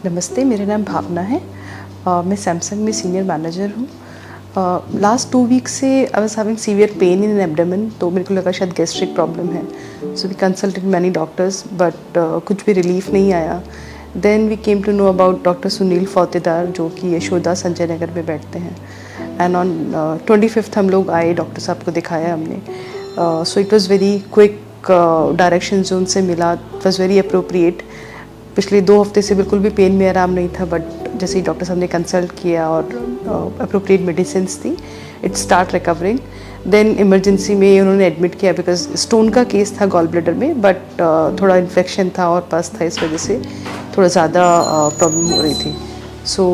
नमस्ते, मेरा नाम भावना है। मैं सैमसंग में सीनियर मैनेजर हूँ। लास्ट 2 वीक से I was having severe pain in abdomen, तो मेरे को लगा शायद गैस्ट्रिक प्रॉब्लम है। So we consulted many doctors but कुछ भी रिलीफ नहीं आया। Then we came to know about doctor Sunil Fautedar, जो कि यशोदा संजय नगर में बैठते हैं। एंड ऑन 25th हम लोग आए, डॉक्टर साहब को दिखाया हमने। So it was very quick direction जो उनसे मिला, इट वॉज़ वेरी अप्रोप्रिएट। पिछले 2 हफ्ते से बिल्कुल भी पेन में आराम नहीं था, बट जैसे ही डॉक्टर साहब ने कंसल्ट किया और अप्रोप्रिएट मेडिसिन्स दी, it start recovering. Then emergency में उन्होंने एडमिट किया बिकॉज स्टोन का केस था गॉल ब्लैडर में, बट थोड़ा इन्फेक्शन था और पस था, इस वजह से थोड़ा ज़्यादा प्रॉब्लम हो रही थी। So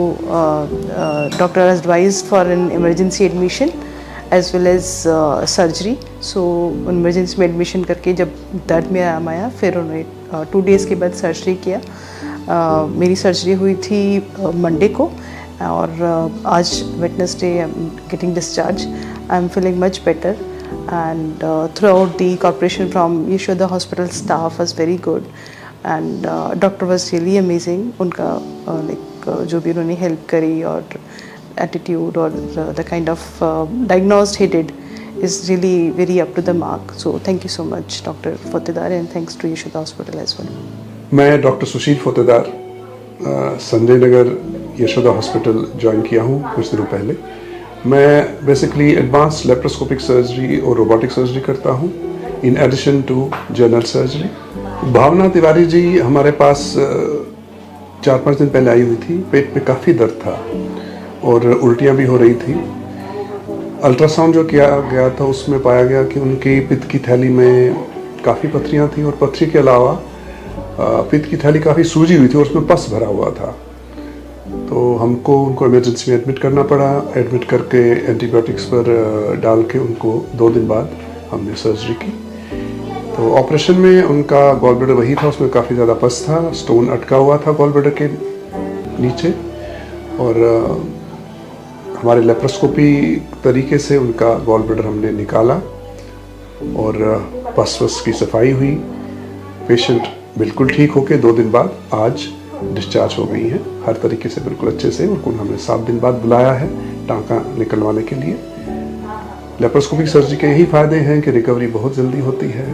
doctor advise for an emergency admission as well as surgery. So emergency में एडमिशन करके जब दर्द में आराम आया, फिर उन्होंने 2 डेज़ के बाद सर्जरी किया। मेरी सर्जरी हुई थी मंडे को, और आज Wednesday I am getting discharge. I am feeling much better, and through out the cooperation from Yashoda hospital staff was very good, and doctor was really amazing. उनका जो भी उन्होंने हेल्प करी और एटीट्यूड और the kind of diagnosed he did is really very up to the mark. So thank you so much, Dr. Fauttedar, and thanks to Yashoda Hospital as well. मैं doctor Sushil Fautedar Sanjay Nagar Yashoda hospital join किया हूँ कुछ दिनों पहले। मैं basically advance laparoscopic surgery और robotic surgery करता हूँ, in addition to general surgery. Bhavana Tiwari ji हमारे पास 4-5 दिन पहले आई हुई थी। पेट में काफ़ी दर्द था और उल्टियाँ भी हो रही थी। अल्ट्रासाउंड जो किया गया था उसमें पाया गया कि उनकी पित्त की थैली में काफ़ी पथरियाँ थी, और पथरी के अलावा पित्त की थैली काफ़ी सूजी हुई थी और उसमें पस भरा हुआ था। तो हमको उनको इमरजेंसी में एडमिट करना पड़ा। एडमिट करके एंटीबायोटिक्स पर डाल के उनको 2 दिन बाद हमने सर्जरी की। तो ऑपरेशन में उनका गॉल ब्लैडर वही था, उसमें काफ़ी ज़्यादा पस था, स्टोन अटका हुआ था गॉल ब्लैडर के नीचे, और हमारे लेप्रोस्कोपी तरीके से उनका गॉल ब्लैडर हमने निकाला और पस की सफाई हुई। पेशेंट बिल्कुल ठीक होके 2 दिन बाद आज डिस्चार्ज हो गई हैं, हर तरीके से बिल्कुल अच्छे से। उनको हमने 7 दिन बाद बुलाया है टाँका निकलवाने के लिए। लेप्रोस्कोपिक सर्जरी के यही फ़ायदे हैं कि रिकवरी बहुत जल्दी होती है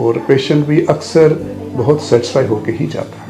और पेशेंट भी अक्सर बहुत सेटिस्फाई होके ही जाता है।